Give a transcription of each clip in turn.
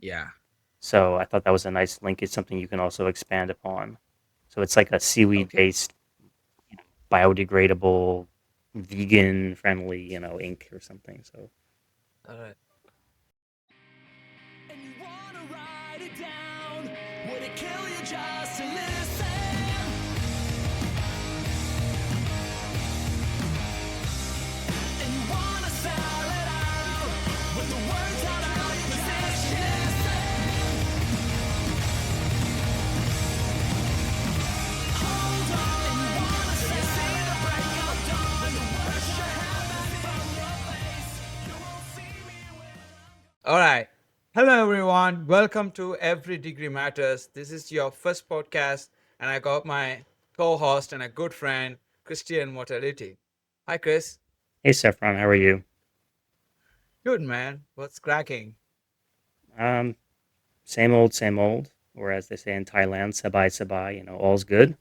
Yeah. So I thought that was a nice link. It's something you can also expand upon. So it's like a seaweed Okay. based, biodegradable, vegan friendly, ink or something. So All right. And you wanna write it down. Would it kill you just to listen? And you wanna sell it out with the words out of your position. Hold on. And you wanna see the break of dawn. Brush your hair back from your face. You won't see me when All right. Hello, everyone. Welcome to Every Degree Matters. This is your first podcast, and I got my co host and a good friend, Christian Mortality. Hi, Chris. hey, Saffran, how are you? Good, man. What's cracking? Um, same old. Or as they say in Thailand, sabai sabai. All's good.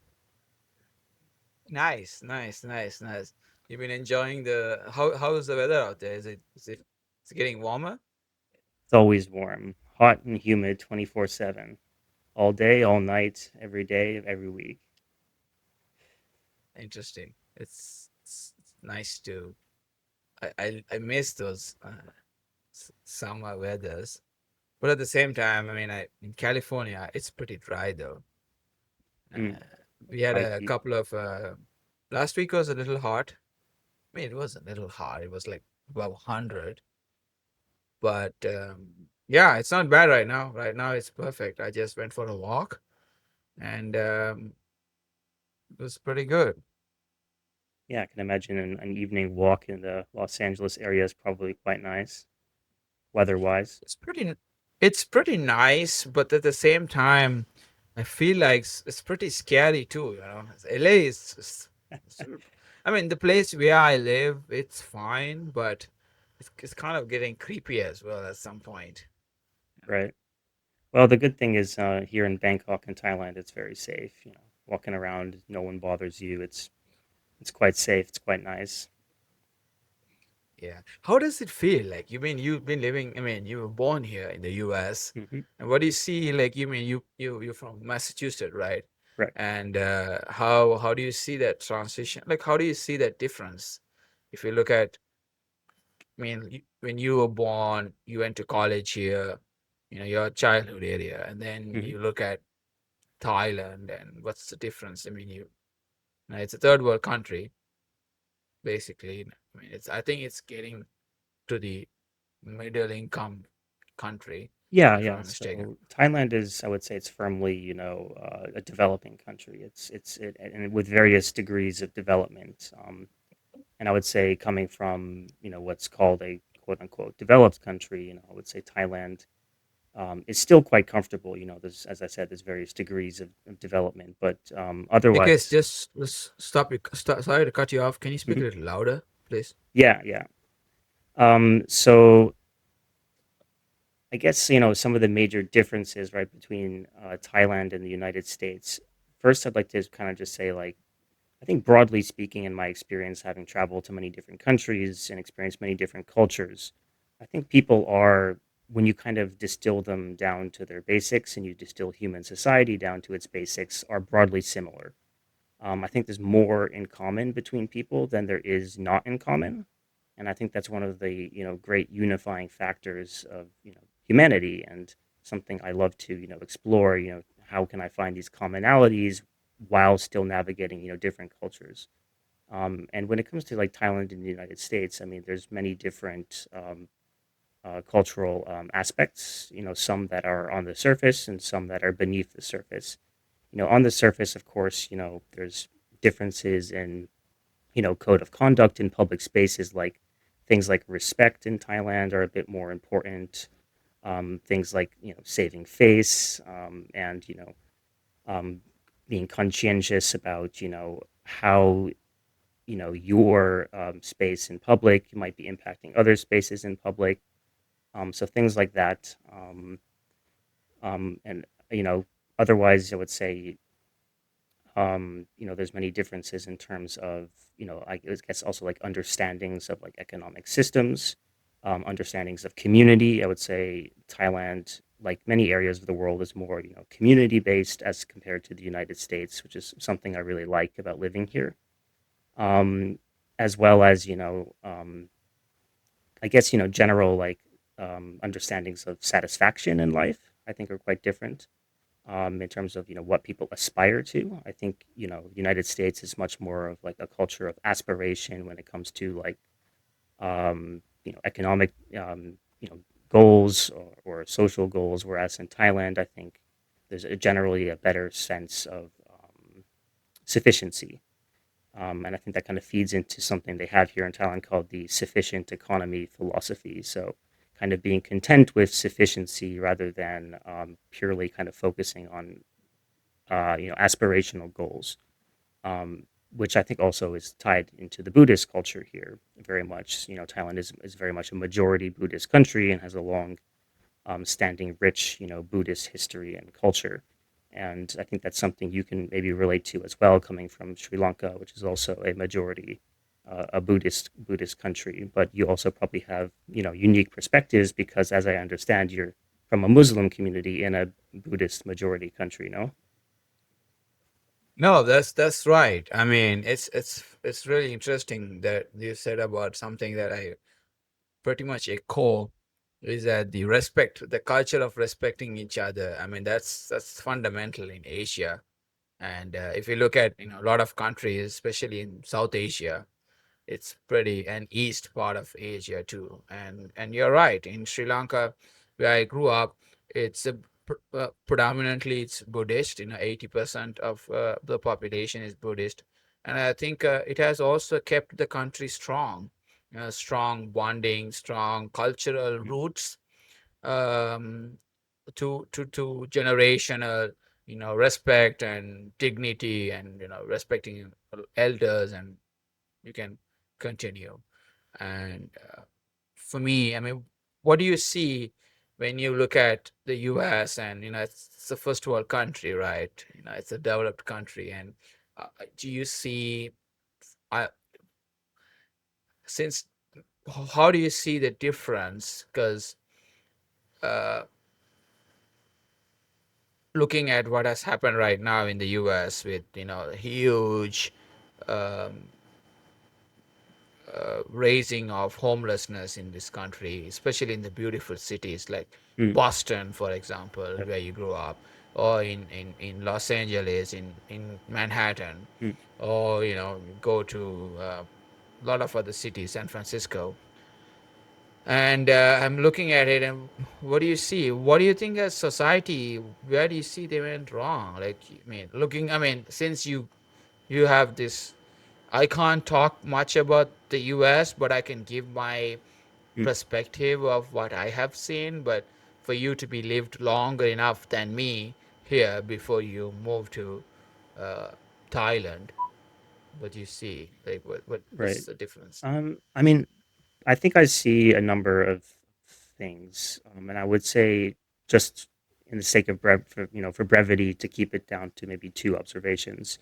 Nice, nice, nice, nice. You've been enjoying the how is the weather out there? Is it getting warmer? It's always warm, hot and humid, 24/7, all day, all night, every day, every week. Interesting. It's nice to I miss those summer weathers. But at the same time, I mean, in California, it's pretty dry though. Mm, Uh, we had right. a couple of last week was a little hot. I mean, it was a little hot. It was like above 100, but yeah, it's not bad right now. Right now, it's perfect. I just went for a walk, and it was pretty good. Yeah, I can imagine an evening walk in the Los Angeles area is probably quite nice, weather-wise. It's pretty, it's pretty nice, but at the same time, I feel like it's pretty scary too. LA I mean, the place where I live, it's fine, but it's kind of getting creepy as well at some point. Right. Well, the good thing is here in Bangkok and Thailand, it's very safe. Walking around, no one bothers you. It's quite safe. It's quite nice. Yeah. How does it feel? Like, you mean you've been living, I mean, you were born here in the US. Hmm. And what do you see? Like, you mean you're from Massachusetts, right? Right. And how do you see that transition? Like, how do you see that difference? If you look at, I mean, when you were born, you went to college here, your childhood area, and then Hmm. you look at Thailand, and what's the difference? I mean, it's a third world country, basically. I mean, I think it's getting to the middle income country, Yeah, if I'm yeah. not mistaken. So Thailand is, I would say, it's firmly, a developing country. And with various degrees of development. And I would say coming from, what's called a quote unquote developed country, I would say Thailand is still quite comfortable. As I said, there's various degrees of development, but Hey, Chris, otherwise, just stop you. Sorry to cut you off. Can you speak a mhm. little louder, please? Yeah, yeah. So I guess, some of the major differences, right, between Thailand and the United States. First, I'd like to kind of just say, like, I think broadly speaking, in my experience, having traveled to many different countries and experienced many different cultures, I think people are, when you kind of distill them down to their basics and you distill human society down to its basics, are broadly similar. I think there's more in common between people than there is not in common, and I think that's one of the great unifying factors of humanity, and something I love to explore. How can I find these commonalities while still navigating different cultures? And when it comes to like Thailand and the United States, I mean, there's many different cultural aspects. Some that are on the surface and some that are beneath the surface. On the surface, of course, there's differences in code of conduct in public spaces, like things like respect in Thailand are a bit more important. Things like saving face, and um, being conscientious about how your space in public might be impacting other spaces in public. So things like that. And otherwise, I would say there's many differences in terms of, I guess also like understandings of like economic systems, understandings of community. I would say Thailand like many areas of the world, is more community based as compared to the United States, which is something I really like about living here. Um, as well as I guess general like understandings of satisfaction in life. I think are quite different in terms of what people aspire to. I think the United States is much more of like a culture of aspiration when it comes to like economic goals or social goals, whereas in Thailand, I think there's generally a better sense of sufficiency. And I think that kind of feeds into something they have here in Thailand called the sufficient economy philosophy. So, kind of being content with sufficiency rather than purely kind of focusing on aspirational goals, which I think also is tied into the Buddhist culture here very much. Thailand is very much a majority Buddhist country and has a long standing rich, Buddhist history and culture. And I think that's something you can maybe relate to as well, coming from Sri Lanka, which is also a majority a Buddhist country. But you also probably have unique perspectives because, as I understand, you're from a Muslim community in a Buddhist majority country. No. No, that's right. I mean, it's really interesting that you said about something that I pretty much echo, is that the culture of respecting each other. I mean, that's fundamental in Asia. And if you look at a lot of countries, especially in South Asia, it's pretty and east part of Asia too. And you're right. In Sri Lanka, where I grew up, it's predominantly it's Buddhist. 80% of the population is Buddhist, and I think it has also kept the country strong, strong bonding, strong cultural roots, um, to generational respect and dignity, and respecting elders, and you can continue. And for me, I mean, what do you see when you look at the US? And it's a first world country, right? It's a developed country. And do you see, uh, since how do you see the difference? Because uh, looking at what has happened right now in the US with huge um, raising of homelessness in this country, especially in the beautiful cities like Mm, Boston, for example, yep. where you grew up, or in Los Angeles, in Manhattan, Mm, or go to a lot of other cities, San Francisco. And I'm looking at it, and what do you see? What do you think as society? Where do you see they went wrong? Like, I mean, since you have this, I can't talk much about the US, but I can give my mm. perspective of what I have seen. But for you to be lived longer enough than me here before you move to uh, Thailand, what do you see? Like, what's Right. the difference? I mean, I think I see a number of things, and I would say just in the sake of for brevity, to keep it down to maybe two observations.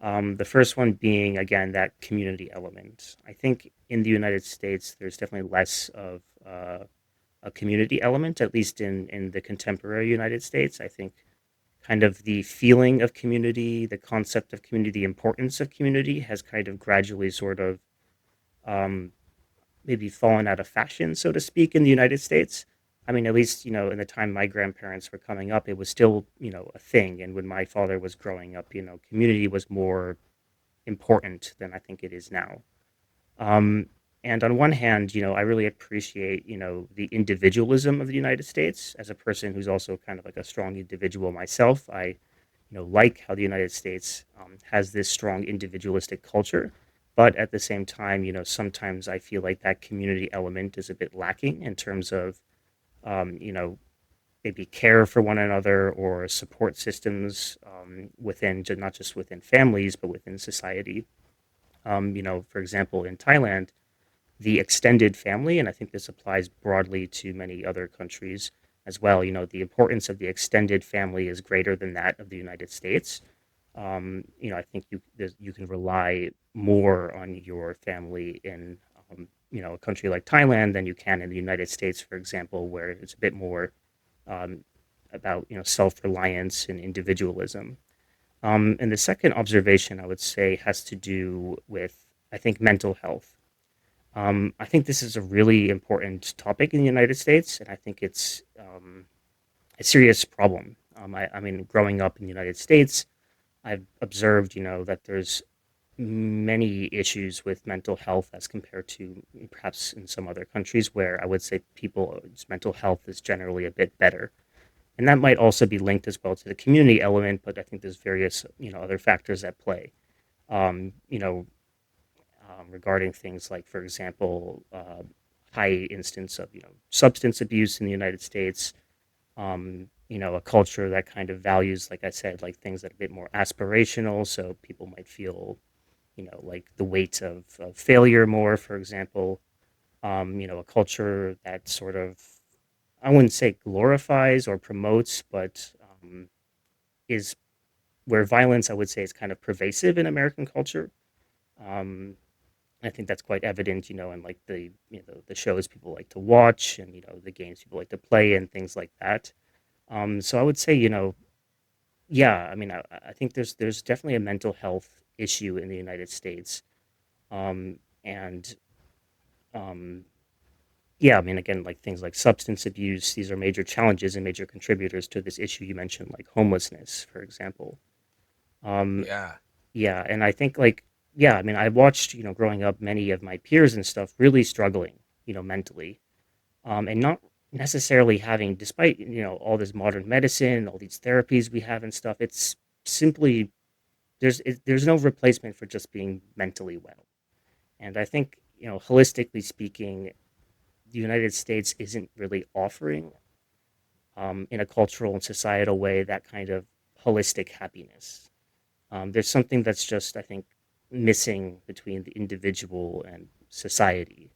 The first one being again that community element. I think in the United States, there's definitely less of a community element, at least in the contemporary United States. I think kind of the feeling of community, the concept of community, the importance of community has kind of gradually sort of um, maybe fallen out of fashion, so to speak, in the United States. I mean, at least, in the time my grandparents were coming up, it was still, a thing. And when my father was growing up, community was more important than I think it is now. Um, and on one hand, I really appreciate, the individualism of the United States as a person who's also kind of like a strong individual myself. I, like how the United States has this strong individualistic culture. But at the same time, sometimes I feel like that community element is a bit lacking in terms of, you know, maybe care for one another or support systems within, not just within families, but within society. For example, in Thailand, the extended family, and I think this applies broadly to many other countries as well. The importance of the extended family is greater than that of the United States. I think you can rely more on your family in a country like Thailand than you can in the United States, for example, where it's a bit more um, about self-reliance and individualism. And the second observation I would say has to do with, I think, mental health. I think this is a really important topic in the United States, and I think it's a serious problem. I mean, growing up in the United States, I've observed, that there's many issues with mental health as compared to perhaps in some other countries where I would say people's mental health is generally a bit better. And that might also be linked as well to the community element, but I think there's various, other factors at play. Um, you know, Regarding things like, for example, high instance of, substance abuse in the United States, a culture that kind of values, like I said, like things that are a bit more aspirational. So people might feel, like the weight of failure more, for example. A culture that sort of, I wouldn't say glorifies or promotes, but is where violence, I would say, is kind of pervasive in American culture. Um, I think that's quite evident, in like the shows people like to watch and the games people like to play and things like that. So I would say, yeah, I mean, I think there's definitely a mental health issue in the United States, and um, yeah, I mean, again, like things like substance abuse, these are major challenges and major contributors to this issue you mentioned, like homelessness, for example. Um, Yeah. yeah, and I think like yeah, I mean, I watched growing up many of my peers and stuff really struggling, mentally, and not necessarily having, despite all this modern medicine, all these therapies we have and stuff. It's simply there's no replacement for just being mentally well. And I think holistically speaking, the United States isn't really offering, in a cultural and societal way, that kind of holistic happiness. There's something that's just, I think, missing between the individual and society.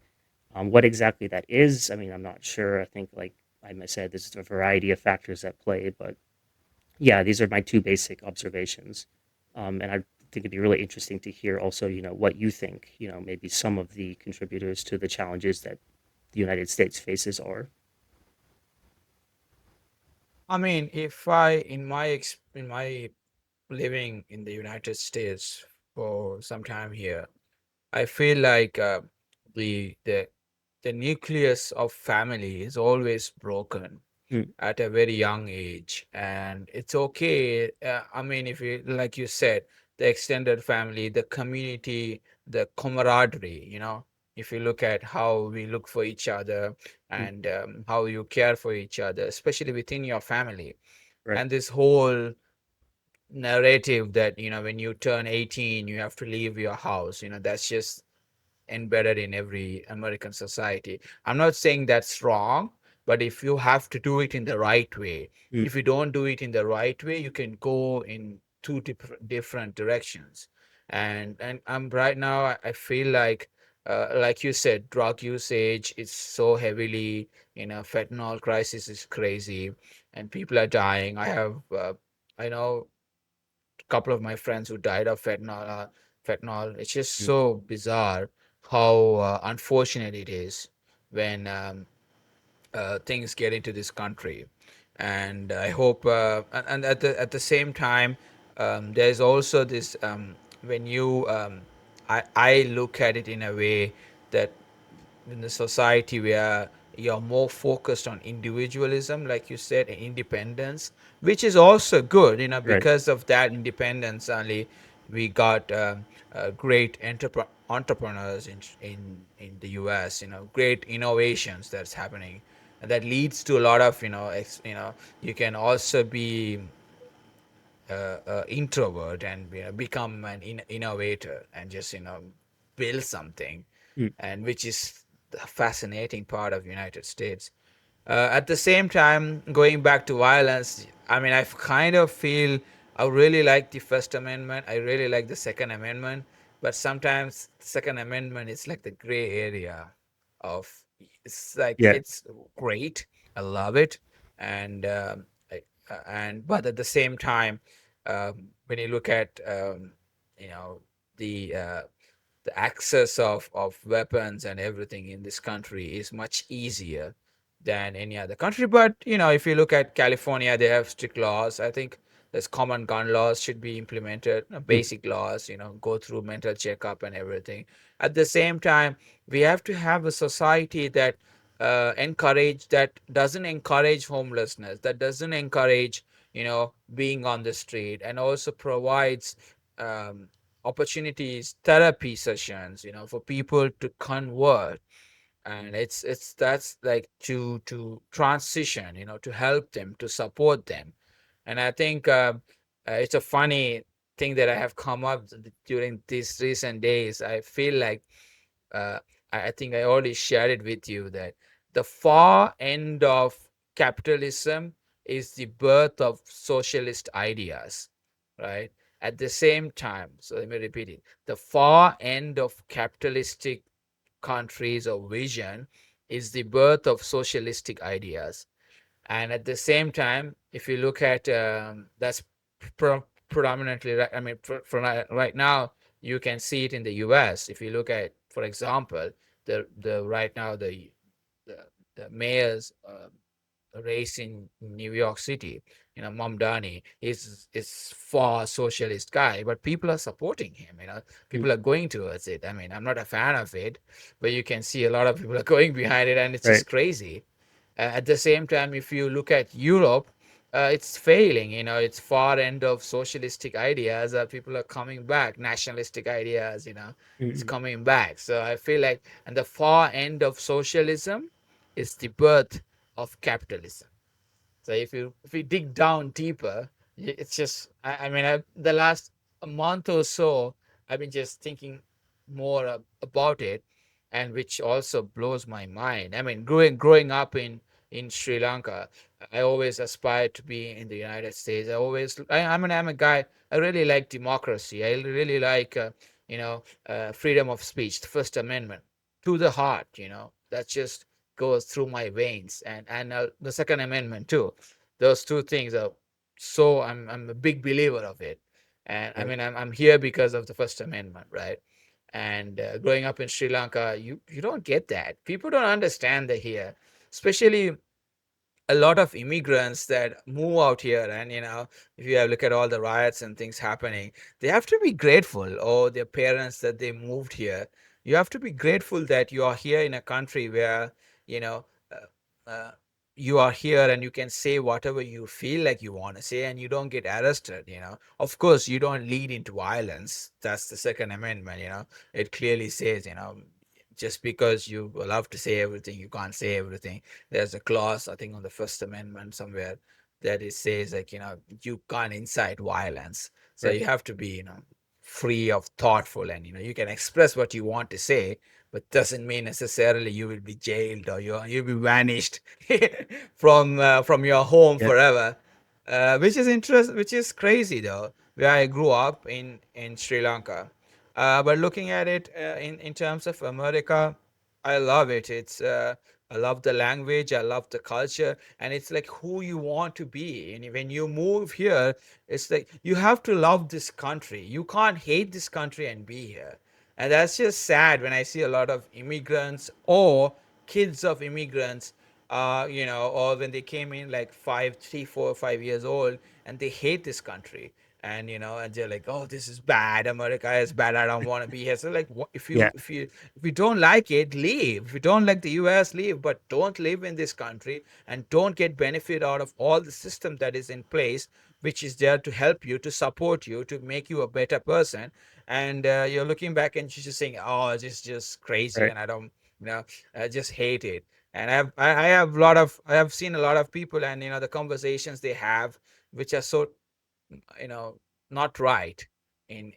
What exactly that is, I mean, I'm not sure. I think, like I said, there's a variety of factors at play, but yeah, these are my two basic observations. And I think it'd be really interesting to hear also, what you think, maybe some of the contributors to the challenges that the United States faces are. I mean, if I in my living in the United States for some time here, I feel like the the the nucleus of family is always broken Mm, at a very young age, and it's okay. I mean, if you like you said, the extended family, the community, the camaraderie, if you look at how we look for each other mm, and how you care for each other, especially within your family, right. and this whole narrative that when you turn 18 you have to leave your house, that's just embedded in every American society. I'm not saying that's wrong, but if you have to do it in the right way, Mm, if you don't do it in the right way, you can go in two different directions. And I'm right now, I feel like you said, drug usage is so heavily, fentanyl crisis is crazy, and people are dying. I know couple of my friends who died of fentanyl. It's just mm, so bizarre how unfortunate it is when things get into this country. And I hope, and at the same time, there's also this when you I look at it in a way that in the society where you're more focused on individualism, like you said, and independence, which is also good, right. because of that independence only we got great entrepreneurs in the US, great innovations that's happening, and that leads to a lot of, you can also be introvert and become an innovator and just build something, Mm, and which is the fascinating part of United States. At the same time, going back to violence, I mean, I kind of feel I really like the First Amendment. I really like the Second Amendment, but sometimes the Second Amendment is like the gray area of. It's like yeah. it's great. I love it, and but at the same time, when you look at you know the uh, the access of weapons and everything in this country is much easier than any other country. But if you look at California, they have strict laws. I think there's common gun laws should be implemented, Mhm. basic laws, go through mental checkup and everything. At the same time, we have to have a society that that doesn't encourage homelessness, that doesn't encourage being on the street, and also provides um, opportunities, therapy sessions, for people to convert. And it's that's like to transition, to help them, to support them. And I think it's a funny thing that I have come up during these recent days. I feel like uh, I think I already shared it with you that the far end of capitalism is the birth of socialist ideas, right? At the same time, so let me repeat it, the far end of capitalistic countries or vision is the birth of socialistic ideas. And at the same time, if you look at that's predominantly right. I mean, for right now, you can see it in the US. If you look at, for example, the right now the, the mayor's race in New York City, Mamdani is far socialist guy, but people are supporting him. Mhm. People are going towards it. I mean, I'm not a fan of it, but you can see a lot of people are going behind it, and it's Right. just crazy. At the same time, if you look at Europe, it's failing. It's far end of socialistic ideas. People are coming back, nationalistic ideas. It's Mhm. coming back. So I feel like, and the far end of socialism is the birth of capitalism. So if you dig down deeper, it's just I mean the last a month or so I've been just thinking more about it, and which also blows my mind. I mean, growing up in Sri Lanka, I always aspired to be in the United States. I'm a guy. I really like democracy. I really like freedom of speech, the First Amendment, to the heart. That just goes through my veins, and the Second Amendment too. Those two things are so I'm a big believer of it. And I Right. mean, I'm here because of the First Amendment, right? And growing up in Sri Lanka, you don't get that. People don't understand that here, especially a lot of immigrants that move out here. And if you have look at all the riots and things happening, they have to be grateful, or their parents, that they moved here. You have to be grateful that you are here in a country where you know uh, you are here and you can say whatever you feel like you want to say, and you don't get arrested. Of course, you don't lead into violence. That's the Second Amendment. It clearly says, just because you love to say everything, you can't say everything. There's a clause, I think, on the First Amendment somewhere, that it says, like, you can't incite violence. So Right. you have to be, free of thoughtful, and you can express what you want to say, but doesn't mean necessarily you will be jailed, or you'll be vanished from your home Yeah. forever. Which is crazy though, where I grew up in Sri Lanka. But looking at it in terms of America, I love it. I love the language, I love the culture, and it's like who you want to be. And when you move here, it's like you have to love this country. You can't hate this country and be here. And that's just sad when I see a lot of immigrants or kids of immigrants, or when they came in like 5, 3, 4, 5 years old, and they hate this country. And they're like, oh, this is bad. America is bad. I don't want to be here. So like, if Yeah. you don't like it, leave. If you don't like the US, leave. But don't live in this country, and don't get benefit out of all the system that is in place, which is there to help you, to support you, to make you a better person. And you're looking back and you're just saying, oh, this is just crazy, Right. and you know, I just hate it. And I have seen a lot of people, and the conversations they have, which are so you know not right in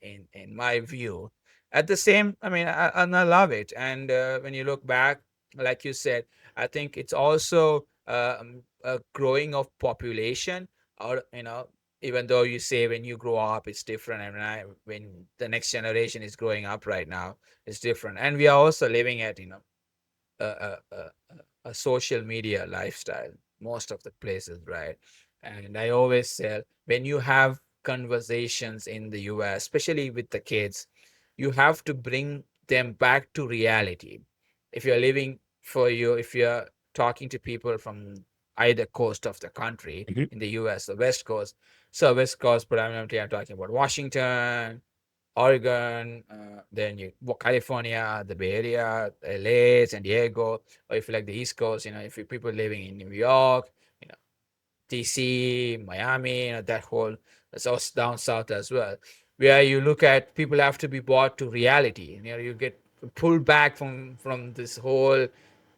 my view. At the same, I mean, and I love it. And when you look back, like you said, I think it's also a growing of population, or even though you say when you grow up it's different, and when the next generation is growing up right now, it's different. And we are also living at a, a, a, a social media lifestyle most of the places, right? And I always say, when you have conversations in the US, especially with the kids, you have to bring them back to reality. If you're living for you, if you're talking to people from either coast of the country Hmm. in the US, the West Coast. So West Coast predominantly, I'm talking about Washington, Oregon, then California, the Bay Area, LA, San Diego, or if you like the East Coast, if you people living in New York, you know, DC, Miami, that whole that's also down south as well, where you look at people have to be brought to reality. You get pulled back from this whole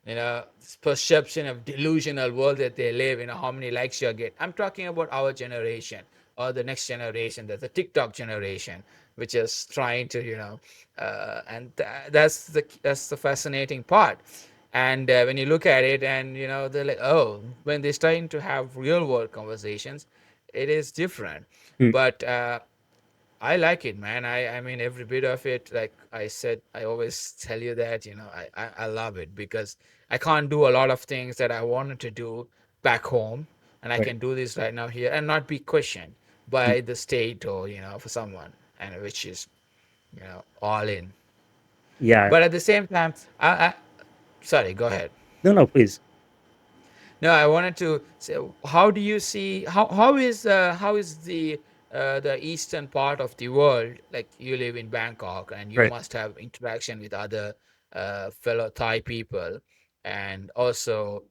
this perception of delusional world that they live. How many likes you get. I'm talking about our generation or the next generation. There's a TikTok generation which is trying to that's the fascinating part. And when you look at it, and they're like, oh, when they're starting to have real world conversations, it is different. But I like it, man. I mean, every bit of it. Like I said, I always tell you that, I love it because I can't do a lot of things that I wanted to do back home, and I Right. can do this right now here and not be questioned Mm. by the state or for someone, and which is all in. Yeah. But at the same time, I sorry, go ahead. No, no, please. No, I wanted to say, how do you see how is the eastern part of the world? Like you live in Bangkok, and you Right. must have interaction with other fellow Thai people, and also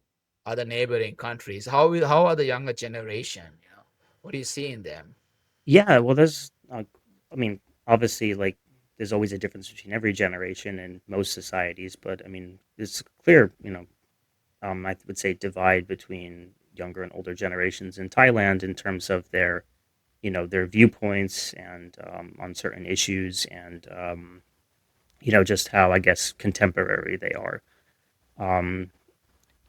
other neighboring countries. How are the younger generation? What do you see in them? Yeah. Well, I mean, obviously, like, there's always a difference between every generation and most societies, but I mean, it's clear, I would say divide between younger and older generations in Thailand in terms of their viewpoints and on certain issues and just how I guess contemporary they are. Um,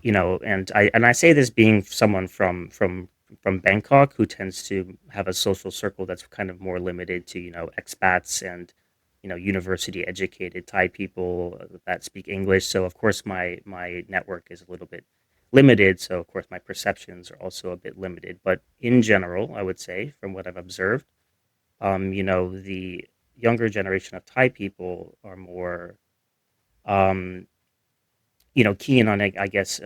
and I say this being someone from Bangkok who tends to have a social circle that's kind of more limited to expats and university educated Thai people that speak English. So of course my network is a little bit limited. So of course my perceptions are also a bit limited. But in general, I would say from what I've observed, the younger generation of Thai people are more um, keen on, I guess,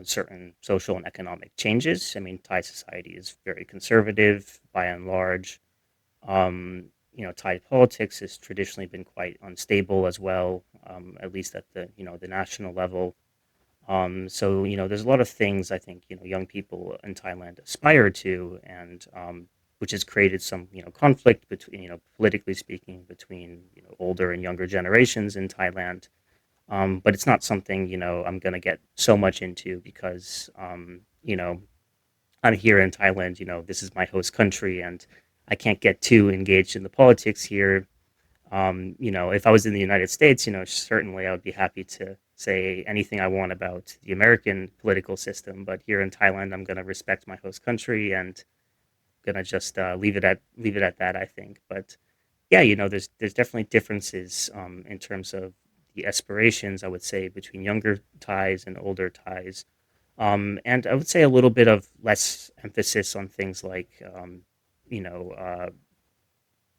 certain social and economic changes. I mean, Thai society is very conservative by and large. Thai politics has traditionally been quite unstable as well, at least at the national level. So there's a lot of things I think young people in Thailand aspire to, and which has created some conflict between politically speaking between older and younger generations in Thailand. But it's not something I'm gonna get so much into because I'm here in Thailand. This is my host country, and I can't get too engaged in the politics here. If I was in the United States, certainly I would be happy to say anything I want about the American political system. But here in Thailand, I'm going to respect my host country and going to just leave it at that. I think. But yeah, there's definitely differences in terms of the aspirations. I would say between younger ties and older ties. And I would say a little bit of less emphasis on things you know, uh,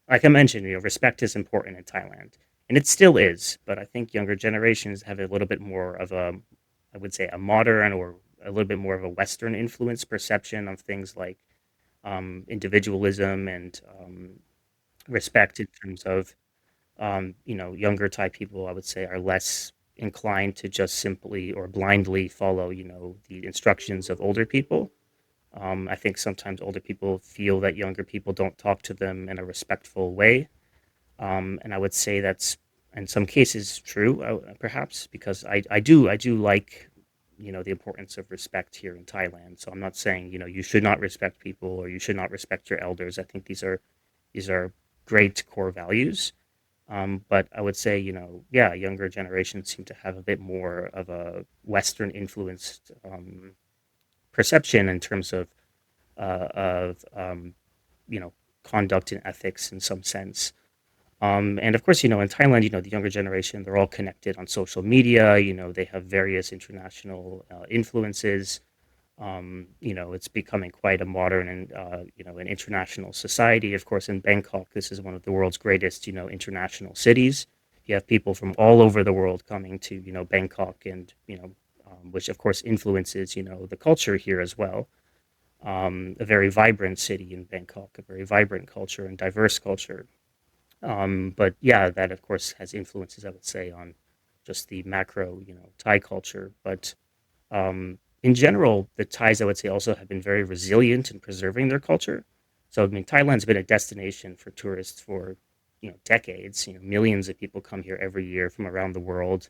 like I mentioned, respect is important in Thailand, and it still is. But I think younger generations have a little bit more of I would say, a modern or a little bit more of a Western influence perception of things like individualism and respect in terms of, younger Thai people. I would say are less inclined to just simply or blindly follow, the instructions of older people. I think sometimes older people feel that younger people don't talk to them in a respectful way, and I would say that's in some cases true, perhaps because I do like the importance of respect here in Thailand. So I'm not saying you should not respect people or you should not respect your elders. I think these are great core values. But I would say yeah, younger generations seem to have a bit more of a Western influenced perception in terms of you know conduct and ethics in some sense. And of course, in Thailand, the younger generation, they're all connected on social media. They have various international influences. It's becoming quite a modern and, an international society. Of course, in Bangkok, this is one of the world's greatest, international cities. You have people from all over the world coming to, Bangkok and, which of course influences the culture here as well. A very vibrant city in Bangkok, a very vibrant culture and diverse culture. But yeah, that of course has influences, I would say, on just the macro, Thai culture. But in general, the Thais, I would say, also have been very resilient in preserving their culture. So, I mean, Thailand's been a destination for tourists for, decades. Millions of people come here every year from around the world.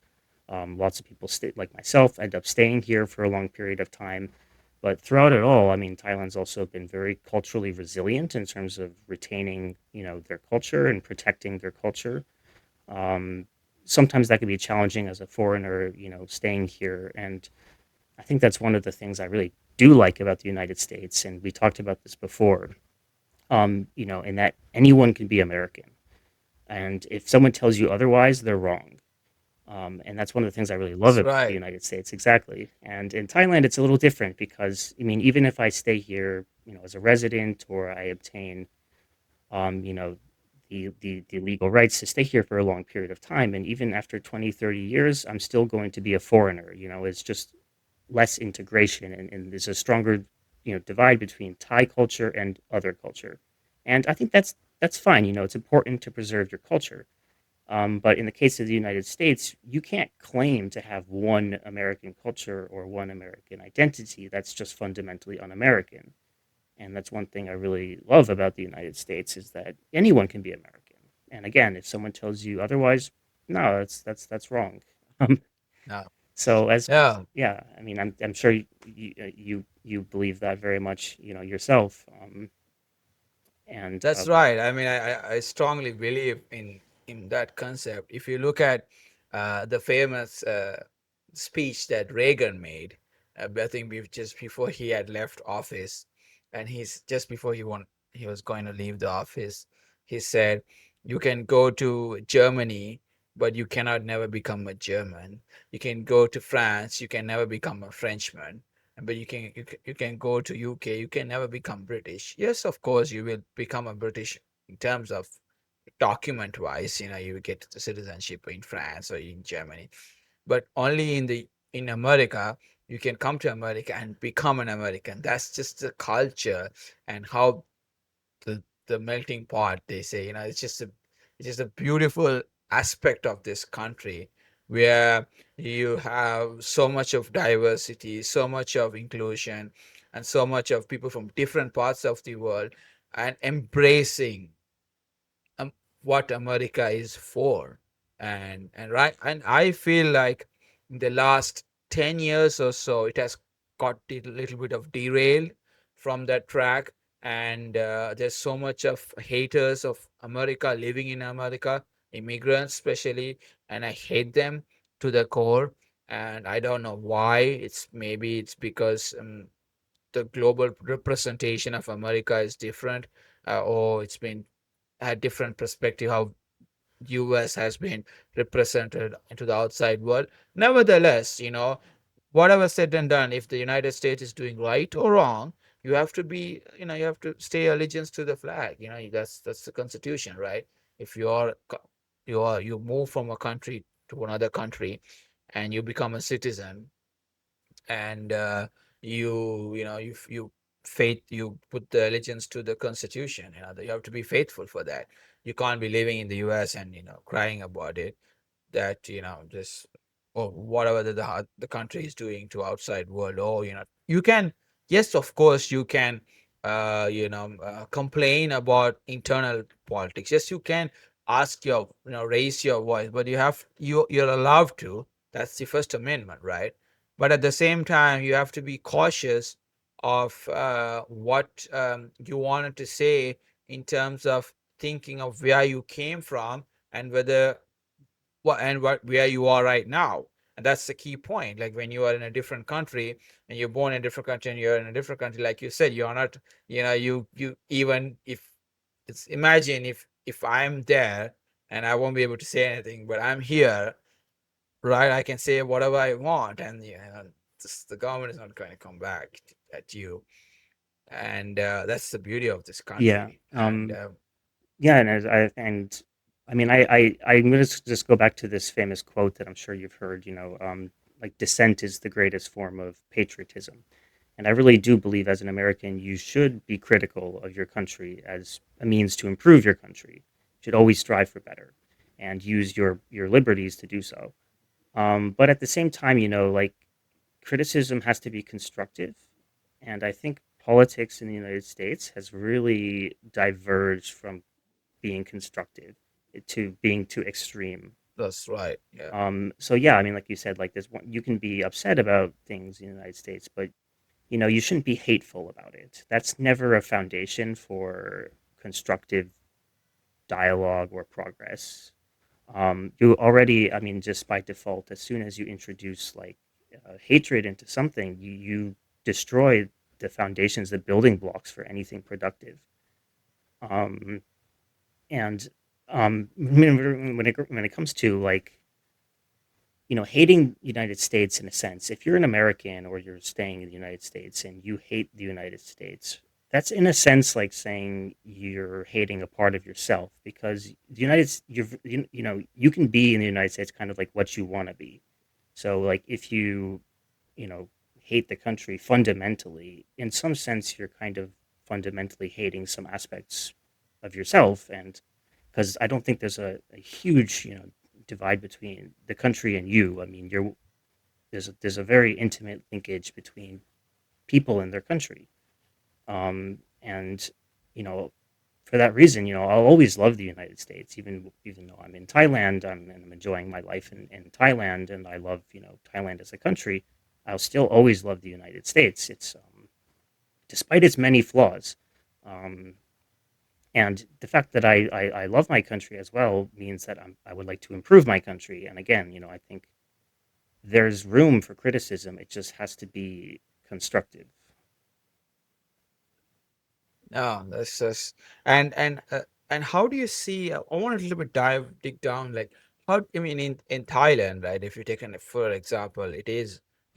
Lots of people stay, like myself, end up staying here for a long period of time. But throughout it all, I mean, Thailand's also been very culturally resilient in terms of retaining, their culture and protecting their culture. Um, Sometimes that can be challenging as a foreigner, staying here. And I think that's one of the things I really do like about the United States. And we talked about this before, in that anyone can be American. And if someone tells you otherwise, they're wrong. And that's one of the things I really love That's about the right. United States. Exactly. And in Thailand, it's a little different because, I mean, even if I stay here, as a resident or I obtain, you know, the legal rights to stay here for a long period of time, and even after 20, 30 years, I'm still going to be a foreigner. It's just less integration, and there's a stronger, divide between Thai culture and other culture. And I think that's fine. It's important to preserve your culture. But in the case of the United States, you can't claim to have one American culture or one American identity. That's just fundamentally un-American. And that's one thing I really love about the United States is that anyone can be American. And again, if someone tells you otherwise, no, that's wrong. Um, No. so as Yeah. yeah, I mean, I'm sure you believe that very much, yourself. And That's right. I mean, I strongly believe in that concept. If you look at the famous speech that Reagan made, I think just before he had left office, and he's just before he was going to leave the office, he said, "You can go to Germany, but you cannot never become a German. You can go to France, you can never become a Frenchman." But you can go to UK, you can never become British. Yes, of course you will become a British in terms of document wise, you will get the citizenship in France or in Germany. But only in America, you can come to America and become an American. That's just the culture and how the melting pot, they say, it's just a beautiful aspect of this country where you have so much of diversity, so much of inclusion, and so much of people from different parts of the world and embracing um, what America is for. And right, and I feel like in the last 10 years or so, it has got a little bit of derailed from that track. And there's so much of haters of America living in America, immigrants especially, and I hate them to the core. And I don't know why. Maybe it's because the global representation of America is different, or it's been a different perspective how US has been represented into the outside world. Nevertheless, whatever said and done, if the United States is doing right or wrong, you have to stay allegiance to the flag. That's the Constitution, right? If you move from a country to another country and you become a citizen, and you put the allegiance to the Constitution. You have to be faithful for that. You can't be living in the US and crying about it, that this or whatever the country is doing to outside world. Or you can, yes, of course you can complain about internal politics. Yes, you can ask raise your voice, but you're allowed to. That's the First Amendment, right? But at the same time, you have to be cautious of what you wanted to say, in terms of thinking of where you came from, and what where you are right now. And that's the key point. Like when you are in a different country, and you're born in a different country, and you're in a different country, like you said, you are not, you even if it's imagine if I'm there and I won't be able to say anything, but I'm here, right? I can say whatever I want, and the government is not going to come back at you. And that's the beauty of this yeah, country. And yeah, and I mean, I'm going to just go back to this famous quote that I'm sure you've heard. like dissent is the greatest form of patriotism. And I really do believe as an American, you should be critical of your country as a means to improve your country. You should always strive for better and use your liberties to do so. But at the same time, like criticism has to be constructive. And I think politics in the United States has really diverged from being constructive to being too extreme. That's right. Yeah. So yeah, I mean, like you said, like this one, you can be upset about things in the United States, but you shouldn't be hateful about it. That's never a foundation for constructive dialogue or progress. You already, I mean, just by default, as soon as you introduce like hatred into something, you destroy the foundations, the building blocks for anything productive. Um, and when it comes to like hating the United States in a sense, if you're an American or you're staying in the United States and you hate the United States, that's in a sense like saying you're hating a part of yourself because the you can be in the United States kind of like what you want to be. So like if you know hate the country fundamentally, in some sense you're kind of fundamentally hating some aspects of yourself, and because I don't think there's a huge divide between the country and you. I mean, there's a very intimate linkage between people and their country, and you know for that reason, I'll always love the United States, even though I'm in Thailand, and I'm enjoying my life in Thailand, and I love Thailand as a country. I'll still always love the United States. It's despite its many flaws. Um, and the fact that I love my country as well means that I would like to improve my country. And again, I think there's room for criticism. It just has to be constructive. No, that's just and how do you see? I want to a little bit dig down. Like how I mean, in Thailand, right? If you take an for example, it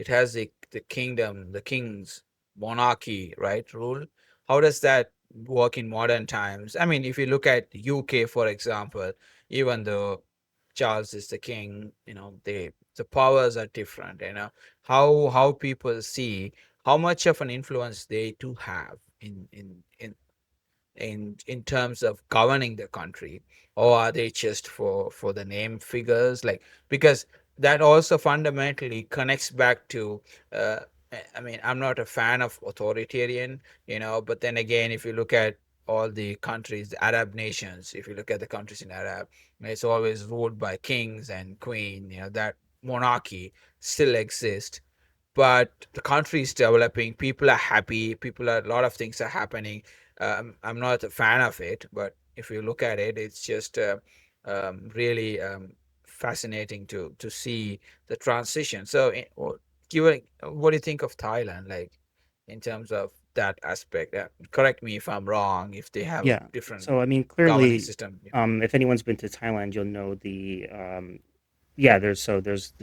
has the kingdom, the king's monarchy, right? Rule. How does that work in modern times? I mean, if you look at UK, for example, even though Charles is the king, the powers are different. How people see how much of an influence they do have in terms of governing the country, or are they just for the name figures, like, because that also fundamentally connects back to uh, I mean, I'm not a fan of authoritarian, but then again, if you look at all the countries, the Arab nations, if you look at the countries in Arab, it's always ruled by kings and queen, that monarchy still exists, but the country is developing, people are happy, a lot of things are happening. I'm not a fan of it, but if you look at it, it's just really fascinating to see the transition. So what do you think of Thailand, like, in terms of that aspect? Correct me if I'm wrong, if they have a Yeah. different So I mean, governing clearly, system. if anyone's been to Thailand, you'll know yeah. There's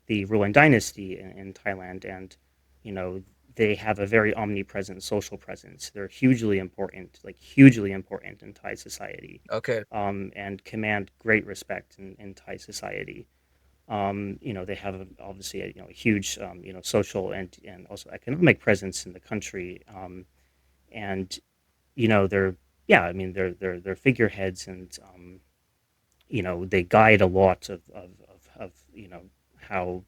the ruling dynasty in Thailand, and you know they have a very omnipresent social presence. They're hugely important, like hugely important in Thai society, Okay. and command great respect in Thai society. They have obviously a huge social and also economic presence in the country, and they're yeah, I mean they're figureheads, and they guide a lot of how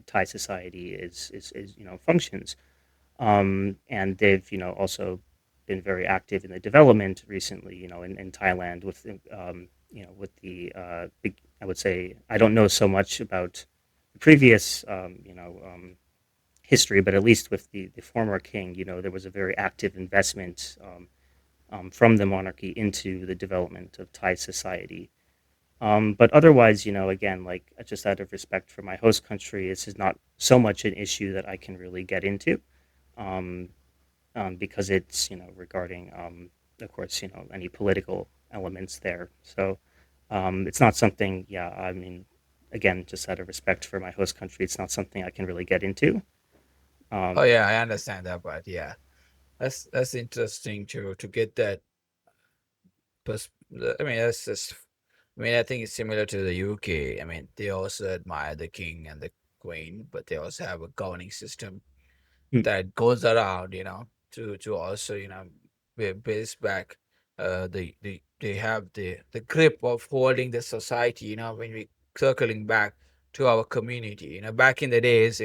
Thai society is functions. And they've also been very active in the development recently, in Thailand with with the big. I would say I don't know so much about the previous history, but at least with the former king, there was a very active investment from the monarchy into the development of Thai society. But otherwise, again, like just out of respect for my host country, this is not so much an issue that I can really get into, um, because it's regarding, of course, any political elements there. So it's not something. Yeah, I mean, again, just out of respect for my host country, it's not something I can really get into. Oh Um, yeah, I understand that, but yeah, that's interesting to get that I mean, that's just. I mean, I think it's similar to the UK. I mean, they also admire the king and the queen, but they also have a governing system Mm. that goes around, to also, base back they have the grip of holding the society, when we circling back to our community, back in the days,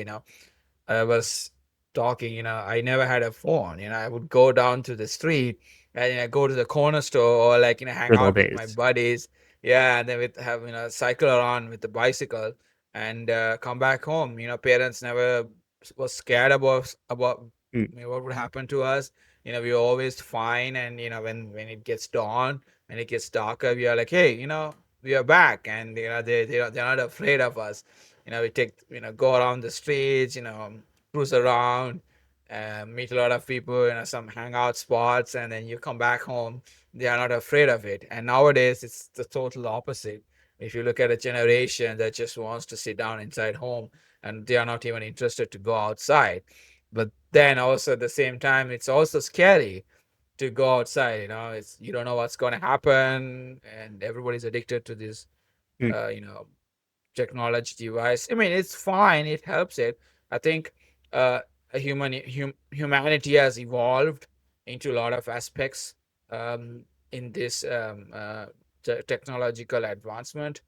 I was talking, I never had a phone. I would go down to the street and go to the corner store or like, hang Good old out with my days. buddies. Yeah, and then with have cycle around with the bicycle and come back home. Parents never was scared about Mm. what would happen to us. We were always fine, and when it gets dawn, when it gets darker, we are like, hey, we are back, and they're not afraid of us. We take, go around the streets, cruise around, meet a lot of people, some hangout spots, and then you come back home. They are not afraid of it. And nowadays, it's the total opposite. If you look at a generation that just wants to sit down inside home, and they are not even interested to go outside. But then also at the same time, it's also scary to go outside. It's, you don't know what's going to happen, and everybody's addicted to this, Mm. uh, you know, technology device. I mean, it's fine. It helps it. I think uh, humanity has evolved into a lot of aspects in this technological advancement.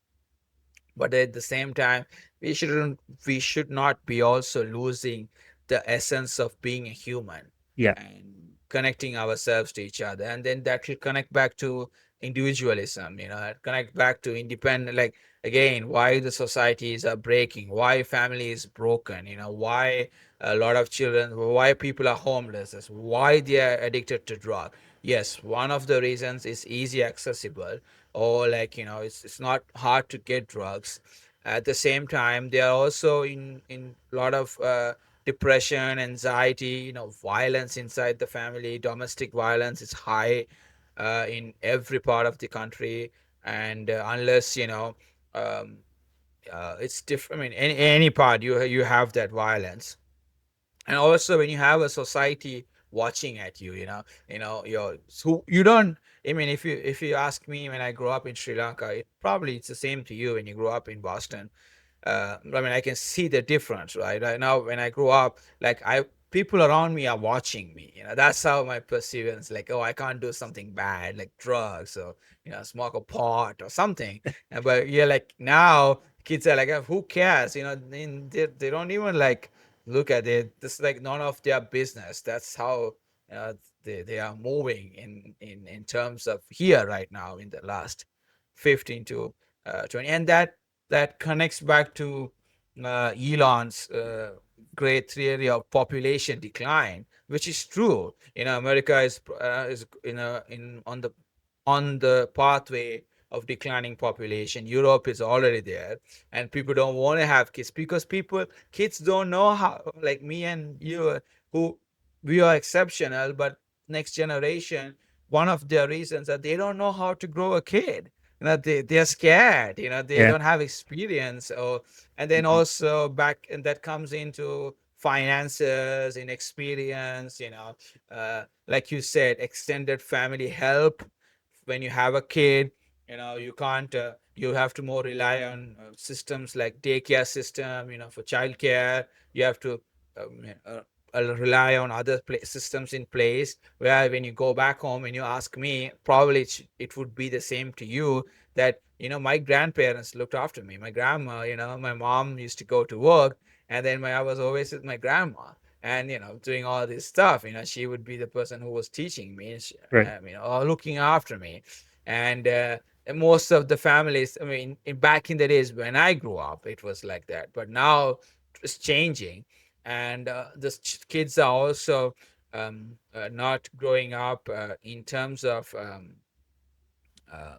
But at the same time, we shouldn't we should not be also losing the essence of being a human Yeah. and connecting ourselves to each other. And then that will connect back to individualism, connect back to independent, like, again, why the societies are breaking, why family is broken, why a lot of children, why people are homeless, why they are addicted to drug. Yes, one of the reasons is easy accessible, or like, it's not hard to get drugs. At the same time, they are also in a lot of depression, anxiety, violence inside the family. Domestic violence is high in every part of the country. And unless, um, it's different. I mean, any part you have that violence. And also when you have a society watching at you, you're, so you don't, I mean, if you ask me, when I grew up in Sri Lanka, probably it's the same to you when you grew up in Boston. I mean, I can see the difference, right? Right now, when I grew up, like, people around me are watching me. That's how my perseverance. Like, oh, I can't do something bad, like drugs, or smoke a pot or something. But yeah, like now, kids are like, who cares? They don't even like look at it. This is like none of their business. That's how they are moving in terms of here right now in the last 15 to 20, and that connects back to Elon's great theory of population decline, which is true. America is in on the pathway of declining population. Europe is already there, and people don't want to have kids because kids don't know how. Like me and you, who we are exceptional, but next generation, one of their reasons that they don't know how to grow a kid. They're scared. They Yeah. don't have experience. Or and then Mhm. also back, and that comes into finances, inexperience. Like you said, extended family help when you have a kid. You can't, you have to more rely on systems like daycare system, for childcare. You have to rely on other systems in place, where when you go back home and you ask me, probably it would be the same to you, that my grandparents looked after me. My grandma, my mom used to go to work, and then I was always with my grandma, and doing all this stuff. She would be the person who was teaching me, Right. or looking after me. And most of the families, I mean, back in the days when I grew up, it was like that, but now it's changing. And the kids are also not growing up in terms of uh,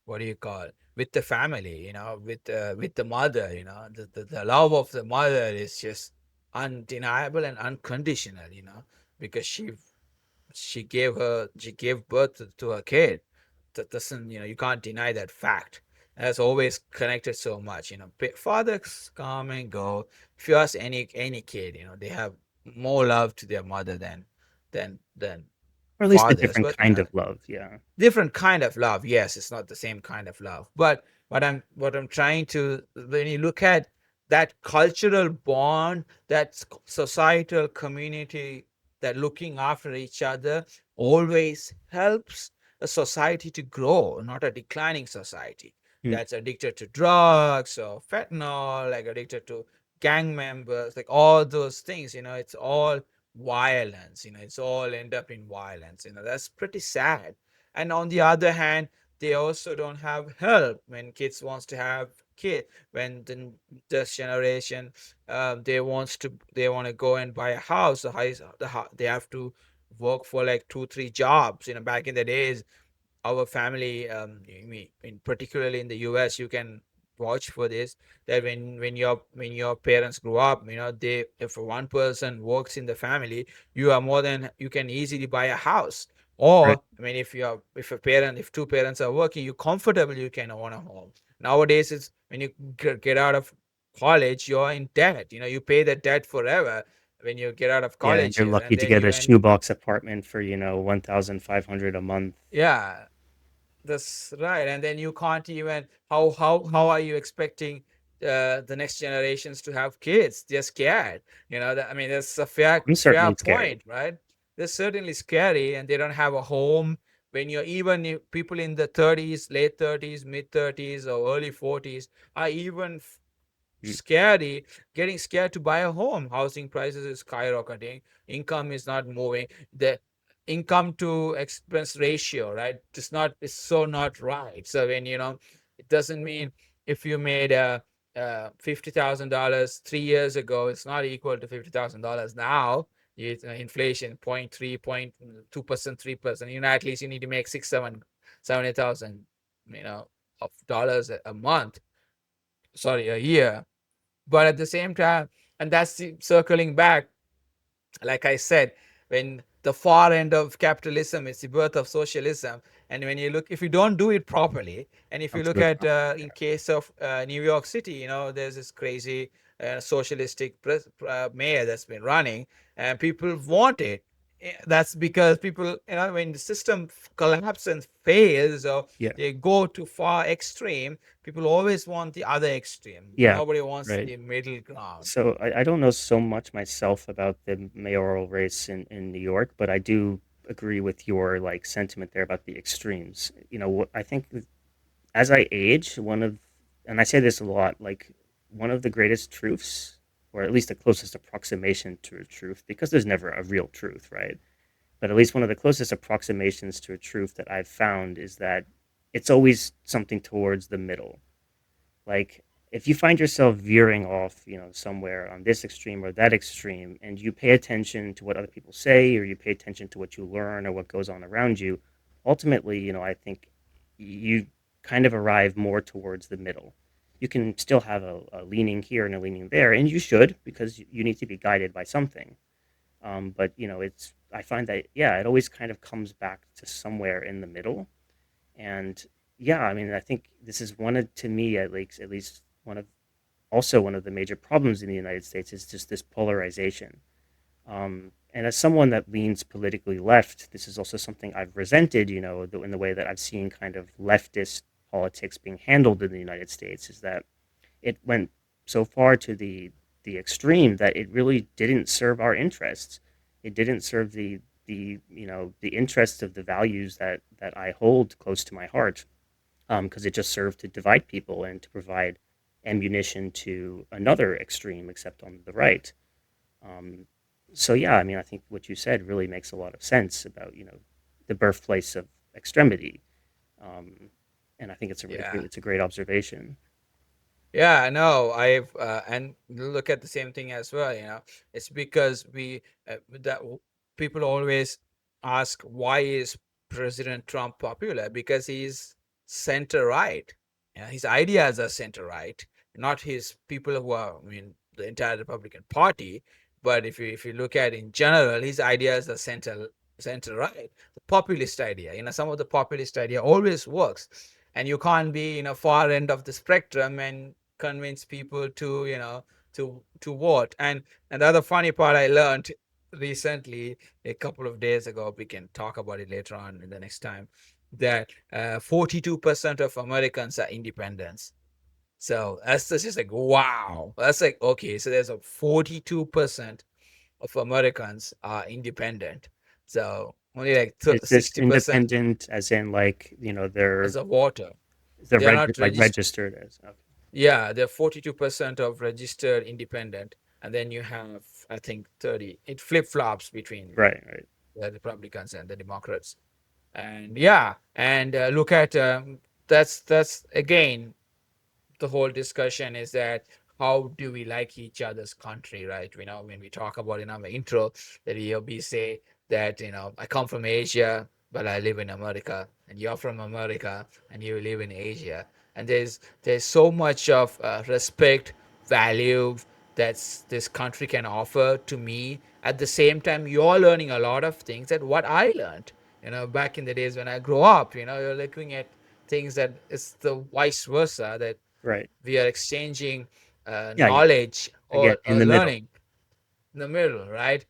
what do you call, with the family, with the mother. The love of the mother is just undeniable and unconditional, because she gave birth to her kid. That doesn't, you can't deny that fact. And it's always connected so much. Fathers come and go. If you ask any kid, they have more love to their mother than Or at least a fathers. different But kind of love. Yeah. different kind of love. Yes, it's not the same kind of love. But what I'm trying to, when you look at that cultural bond, that societal community, that looking after each other always helps a society to grow, not a declining society Mm. that's addicted to drugs or fentanyl, like addicted to gang members, like all those things. It's all violence. It's all end up in violence. That's pretty sad. And on the other hand, they also don't have help when kids wants to have kid when this generation, they want to go and buy a house. They have to work for like 2 3 jobs. Back in the days, our family, in particularly in the US, you can watch for this, that when your parents grew up, they if one person works in the family, you can easily buy a house. Right. Or if two parents are working, you comfortably you can own a home. Nowadays, it's when you get out of college, you're in debt. You pay the debt forever when you get out of Yeah, and you're colleges, lucky and to then get you a end. shoebox apartment for, 1,500 a month. Yeah, that's right. And then you can't even, how are you expecting the next generations to have kids? They're scared. I mean, that's a fair I'm fair certainly scared. point, right? They're certainly scary, and they don't have a home. When you're even people in the 30s, late 30s, mid 30s, or early 40s are even Mm. scary, getting scared to buy a home. Housing prices is skyrocketing, income is not moving, the income to expense ratio, right, it's so not right. So when it doesn't mean, if you made $50,000 3 years ago, it's not equal to $50,000 now. Inflation 0.3 0.2%, 3%. At least you need to make 70,000 of dollars a month, sorry, a year. But at the same time, and that's circling back, like I said, when the far end of capitalism is the birth of socialism. And when you look, if you don't do it properly, and if you look Absolutely at, not. in case of New York City, there's this crazy socialistic mayor that's been running, and people want it. That's because people, when the system collapses and fails, or Yeah. they go too far extreme, people always want the other extreme. Yeah. Nobody wants Right. the middle ground. So I don't know so much myself about the mayoral race in New York, but I do agree with your like sentiment there about the extremes. I think as I age, and I say this a lot, like one of the greatest truths, or at least the closest approximation to a truth, because there's never a real truth, right? But at least one of the closest approximations to a truth that I've found is that it's always something towards the middle. Like if you find yourself veering off, somewhere on this extreme or that extreme, and you pay attention to what other people say, or you pay attention to what you learn or what goes on around you, ultimately, I think you kind of arrive more towards the middle. You can still have a leaning here and a leaning there, and you should, because you need to be guided by something. But I find that, yeah, it always kind of comes back to somewhere in the middle. And yeah, I mean, I think this is one of, to me at least one of, also one of the major problems in the United States is just this polarization. And as someone that leans politically left, this is also something I've resented, in the way that I've seen kind of leftist politics being handled in the United States, is that it went so far to the extreme that it really didn't serve our interests. It didn't serve the interests of the values that I hold close to my heart, because it just served to divide people and to provide ammunition to another extreme, except on the right. Um, so yeah, I mean, I think what you said really makes a lot of sense about the birthplace of extremity, um, and I think Yeah. it's a great observation. Yeah, I know. I've and look at the same thing as well. It's because people always ask, why is President Trump popular? Because he's center right. Yeah, his ideas are center right, not his people who are, I mean, the entire Republican Party. But if you look at in general, his ideas are center right. The populist idea, some of the populist idea always works, and you can't be in a far end of the spectrum and convince people to to vote. And the other funny part I learned recently, a couple of days ago, we can talk about it later on in the next time, that 42% of Americans are independents. So that's just like wow. That's like okay. So there's a 42% of Americans are independent. So only like Is this 60% independent as in like, as a voter. they're They're not like registered. registered as okay. Yeah, they're 42% of registered independent, and then you have I think 30. It flip flops between Right, right. the Republicans and the Democrats. And yeah, and look at that's again the whole discussion is that how do we like each other's country, right? You know, when we talk about in our intro that we say that I come from Asia, but I live in America, and you're from America, and you live in Asia, and there's so much of respect, value that's this country can offer to me. At the same time, you're learning a lot of things that what I learned. Back in the days when I grew up, you're looking at things that it's the vice versa that Right. we are exchanging Yeah, yeah. knowledge Again, or in the middle. learning in the middle, right?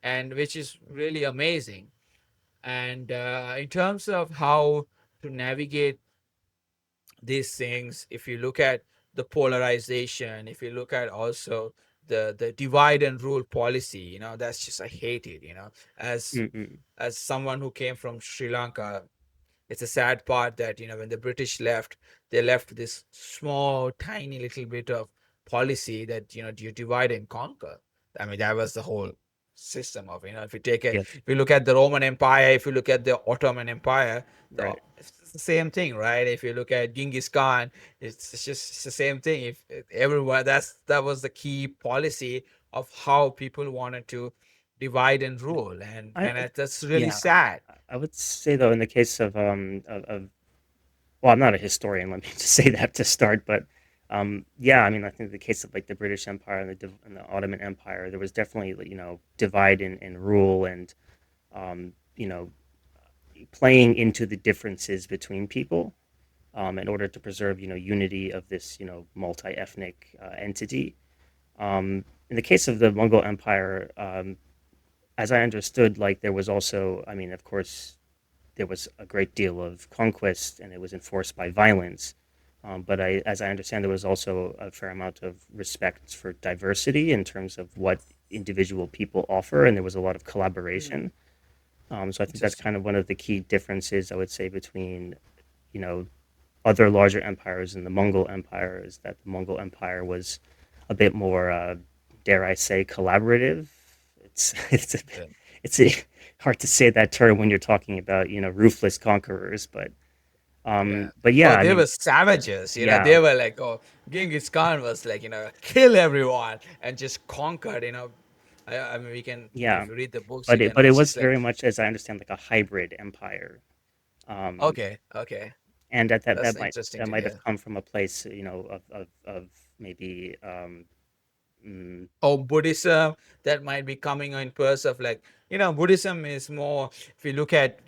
And which is really amazing. And in terms of how to navigate these things, if you look at the polarization, if you look at also the divide and rule policy, that's just I hate it. Mm-mm. As someone who came from Sri Lanka, it's a sad part that when the British left, they left this small tiny little bit of policy that you divide and conquer. I mean, that was the whole system of if you take it, Yes. if you look at the Roman Empire, if you look at the Ottoman Empire, Right. it's the same thing, right? If you look at Genghis Khan, it's the same thing. If everyone, that was the key policy of how people wanted to divide and rule, and I that's really Yeah, sad. I would say though in the case of well, I'm not a historian. Let me just say that to start. But yeah, I mean, I think the case of like the British Empire and the Ottoman Empire, there was definitely divide and rule and you know playing into the differences between people in order to preserve unity of this multi-ethnic entity. In the case of the Mongol Empire, as I understood, like there was also, I mean, of course, there was a great deal of conquest and it was enforced by violence. But as I understand, there was also a fair amount of respect for diversity in terms of what individual people offer, and there was a lot of Hmm, collaboration. So I think that's interesting. kind of one of the key differences I would say between, you know, other larger empires and the Mongol Empire is that the Mongol Empire was a bit more, dare I say, collaborative. It's Yeah. hard to say that term when you're talking about ruthless conquerors, Yeah. but Oh, yeah, I they mean, were savages. yeah, They were like, oh, Genghis Khan was like, kill everyone and just conquered. I mean, we can, yeah, if you read the books, but you it can. but it It's was just like, very much, as I understand, like a hybrid empire. Um, okay, okay, and that that's that might interesting that to might have hear. come from a place, of maybe mm, Or Buddhism that might be coming in place of like Buddhism is more if you look at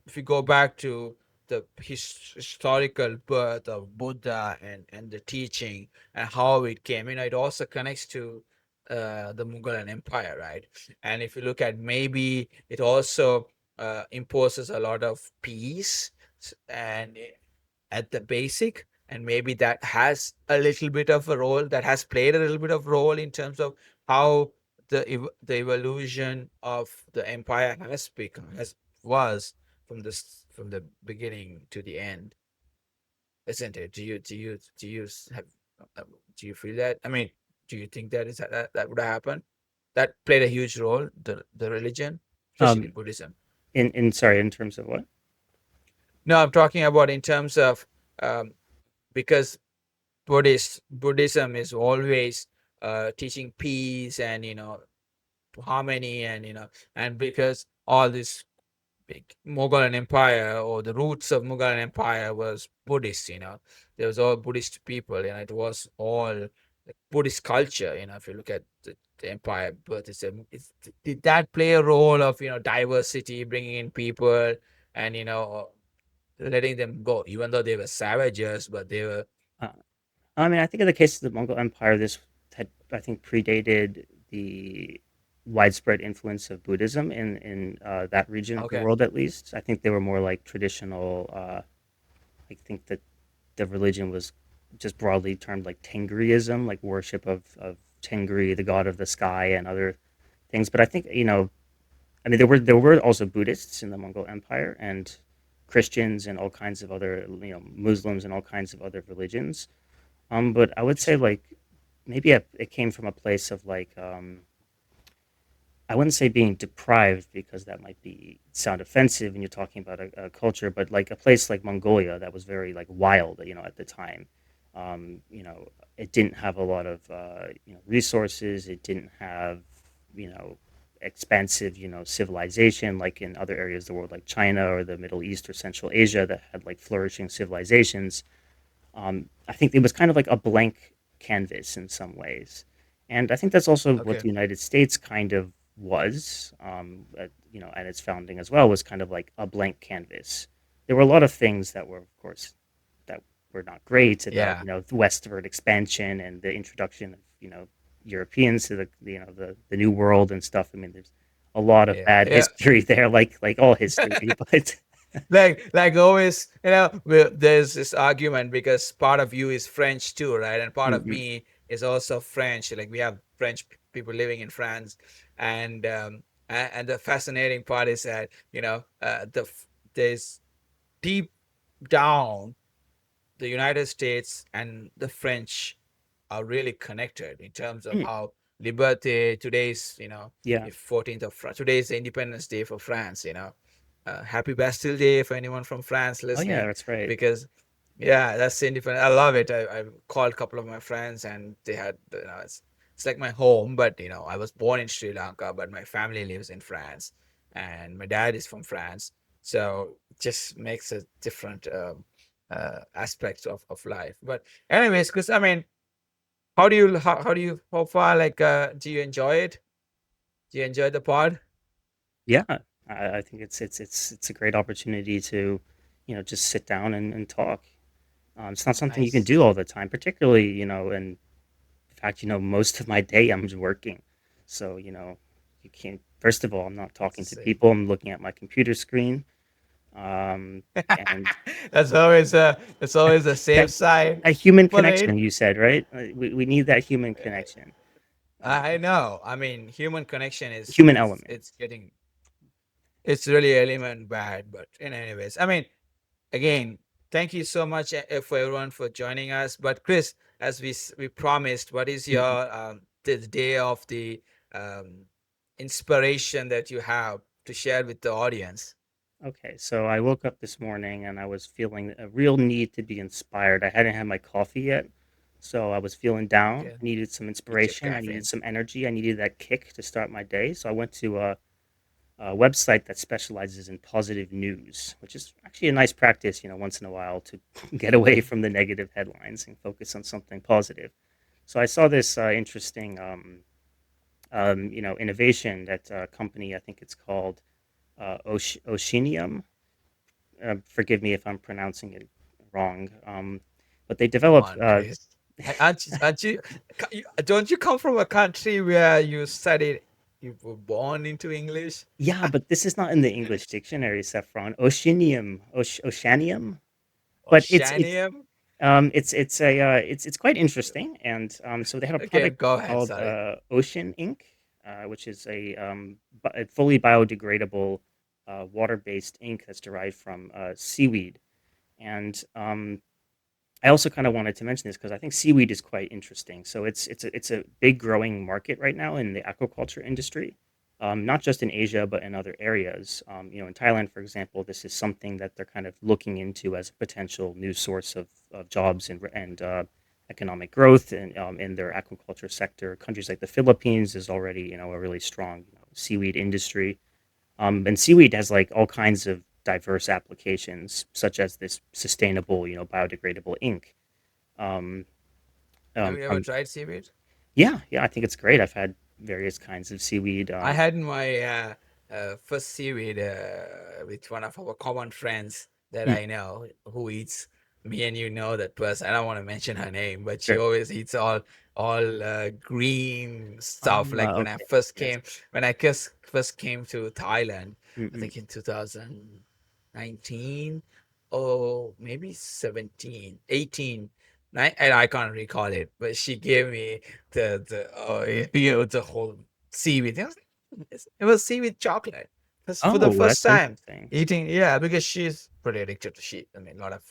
if you go back to the historical birth of Buddha and the teaching and how it came it also connects to the Mughal Empire, right? And if you look at maybe it also imposes a lot of peace and at the basic, and maybe that has a little bit of a role that has played a little bit of role in terms of how the evolution of the empire has become has was from the beginning to the end, isn't it? Have uh, do you feel that? I mean, do you think that would happen? That played a huge role, the religion, especially um, Buddhism. in sorry, in terms of what? No, I'm talking about in terms of um, because Buddhism is always teaching peace and harmony and and because all this big Mughal Empire or the roots of Mughal Empire was Buddhist, there was all Buddhist people, it was all like Buddhist culture. If you look at the empire, but did that play a role of diversity, bringing in people and letting them go, even though they were savages, but they were Uh, I mean, I think in the case of the Mongol Empire, this had, I think, predated the widespread influence of Buddhism in that region of the okay. world, at least. I think they were more like traditional. I think that the religion was. just broadly termed like Tengriism, like worship of Tengri, the god of the sky, and other things. But I think I mean, there were also Buddhists in the Mongol Empire and Christians and all kinds of other, Muslims and all kinds of other religions. But I would say like maybe it came from a place of like I wouldn't say being deprived because that might be sound offensive when you're talking about a culture, but like a place like Mongolia that was very like wild, at the time. It didn't have a lot of resources. It didn't have you know expansive civilization like in other areas of the world like China or the Middle East or Central Asia that had like flourishing civilizations. I think it was kind of like a blank canvas in some ways, and I think that's also what Okay. the United States kind of was, at its founding as well, was kind of like a blank canvas. There were a lot of things that were, of course, that were not great about Yeah. the westward expansion and the introduction of Europeans to the New World and stuff. I mean, there's a lot of Yeah. bad Yeah. history there, like all history, but Like always, there's this argument because part of you is French too, right? And part of mm-mm. me is also French. Like we have French people living in France, and and the fascinating part is that there's deep down the United States and the French are really connected in terms of Mm, how Liberté today's, yeah. if 14th of France, today is the Independence Day for France, happy Bastille Day for anyone from France Oh yeah, listening, that's right. because yeah, that's the independent. I love it. I called a couple of my friends and they had, it's like my home, but I was born in Sri Lanka, but my family lives in France and my dad is from France. So it just makes a different aspects of life. But anyways, because I mean, how far like do you enjoy it? Do you enjoy the pod? Yeah, I think it's a great opportunity to, just sit down and talk. It's not something you can Nice. do all the time, particularly, and in fact, most of my day I'm just working. So, you can't, first of all, I'm not It's the talking to same. people, I'm looking at my computer screen. And That's always a safe that, side a human for it. connection, you said, right? We need that human connection, I know. I mean, human connection is human is element. it's getting it's really element bad, but anyways, I mean, again, thank you so much for everyone for joining us. But Chris, as we promised, what is Mhm. your the day of the inspiration that you have to share with the audience? Okay, so I woke up this morning and I was feeling a real need to be inspired. I hadn't had my coffee yet, so I was feeling down. Okay, I needed some with your inspiration. I needed caffeine. some energy. I needed that kick to start my day. So I went to a website that specializes in positive news, which is actually a nice practice, once in a while to get away Mhm. from the negative headlines and focus on something positive. So I saw this interesting, innovation that company. I think it's called Oceanium. Forgive me if I'm pronouncing it wrong. But they Come developed, on, Chris. Don't you come from a country where you were born into English? yeah, but this is not in the English dictionary, Saffron. Oceanium, but Oceanium? it's quite interesting, and so they had a Okay, product go ahead. called Sorry. Ocean Ink, which is a fully biodegradable water-based ink that's derived from seaweed, and I also kind of wanted to mention this because I think seaweed is quite interesting. So it's a big growing market right now in the aquaculture industry, not just in Asia but in other areas. In Thailand, for example, this is something that they're kind of looking into as a potential new source of jobs and economic growth in their aquaculture sector. Countries like the Philippines is already a really strong seaweed industry, and seaweed has like all kinds of diverse applications, such as this sustainable, biodegradable ink. Um, Have you ever from tried seaweed? Yeah, yeah, I think it's great. I've had various kinds of seaweed. I had my first seaweed with one of our common friends that Hmm, I know who eats. Me and you know that person. I don't want to mention her name, but she sure. always eats all green stuff. Like Okay. Yes. when I first came to Thailand, I Mm-mm. think in 2019 or maybe 17, 18. And I can't recall it, but she gave me the whole seaweed. It was seaweed chocolate. For the Oh, first that's time interesting. eating, yeah, because she's pretty addicted to sheep. I mean, a lot of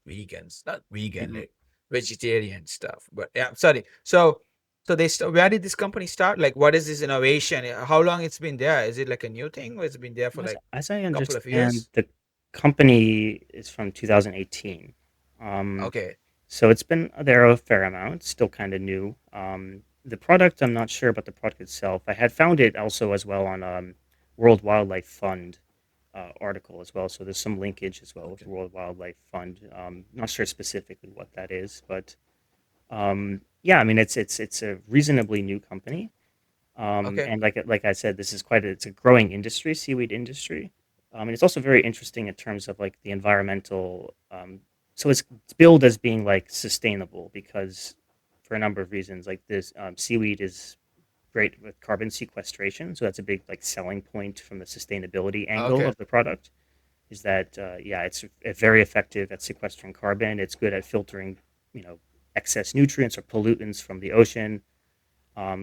vegans, not vegan, Mhm. like vegetarian stuff. But yeah, sorry. So where did this company start? Like, what is this innovation? How long it's been there? Is it like a new thing, or it's been there for As, like as I a couple of understand, years? the company is from 2018. Um, Okay, so it's been there a fair amount, still kind of new. The product, I'm not sure about the product itself. I had found it also as well on World Wildlife Fund article as well. So there's some linkage as well with okay, World Wildlife Fund. Not sure specifically what that is, but yeah, I mean it's a reasonably new company. okay, And like I said, this is it's a growing industry, seaweed industry. And it's also very interesting in terms of like the environmental. So it's billed as being like sustainable because for a number of reasons, like this seaweed is great with carbon sequestration. So that's a big like selling point from the sustainability angle okay. of the product. Is that yeah, it's very effective at sequestering carbon. It's good at filtering, you know, excess nutrients or pollutants from the ocean.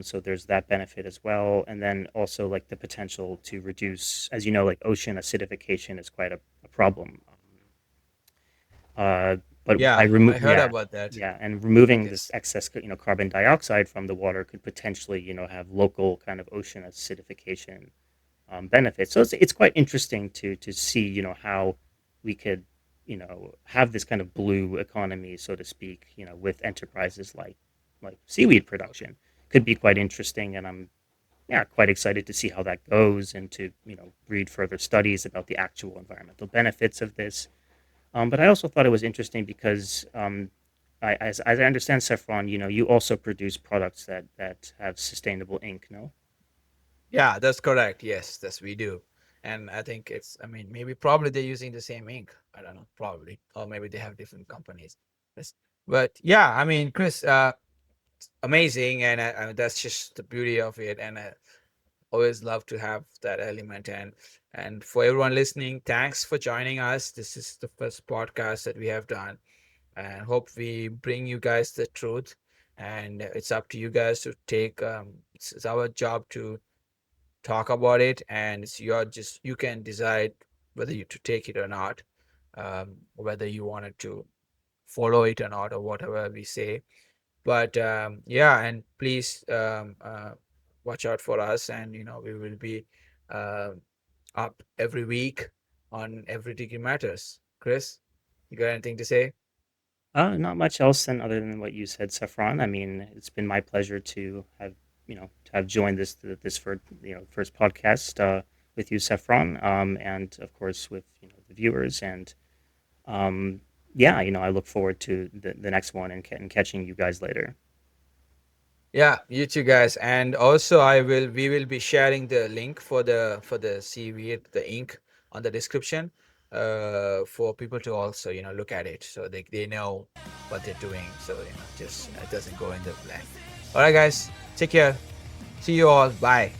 So there's that benefit as well, and then also like the potential to reduce, as you know, like ocean acidification is quite a problem. But by Yeah, I heard about that. yeah, and removing this Yes. excess, carbon dioxide from the water could potentially, have local kind of ocean acidification benefits. So it's quite interesting to see, how we could, have this kind of blue economy, so to speak, with enterprises like seaweed Okay. production. Could be quite interesting, and I'm yeah quite excited to see how that goes and to read further studies about the actual environmental benefits of this. But I also thought it was interesting because as I understand, Saffron, you also produce products that have sustainable ink. No. Yeah, that's correct. Yes, that's we do. And I think I mean, maybe probably they're using the same ink. I don't know, probably. Or maybe they have different companies. Yes. But yeah, I mean, Chris, amazing. And that's just the beauty of it. And I always love to have that element. And for everyone listening, thanks for joining us. This is the first podcast that we have done. And hope we bring you guys the truth. And it's up to you guys to take, it's our job to talk about it, and it's your just you can decide whether you to take it or not, whether you wanted to follow it or not, or whatever we say. But yeah, and please watch out for us, and we will be uh, up every week on Every Degree Matters. Chris, you got anything to say? Not much else than other than what you said, Saffron. I mean, it's been my pleasure to have joined first podcast with you, Saffron, and of course with the viewers. And yeah, I look forward to the next one and catching you guys later. Yeah, you too, guys. And also, we will be sharing the link for the seaweed, the ink on the description, for people to also look at it, so they know what they're doing. So just it doesn't go in the blank. All right, guys, take care. See you all. Bye.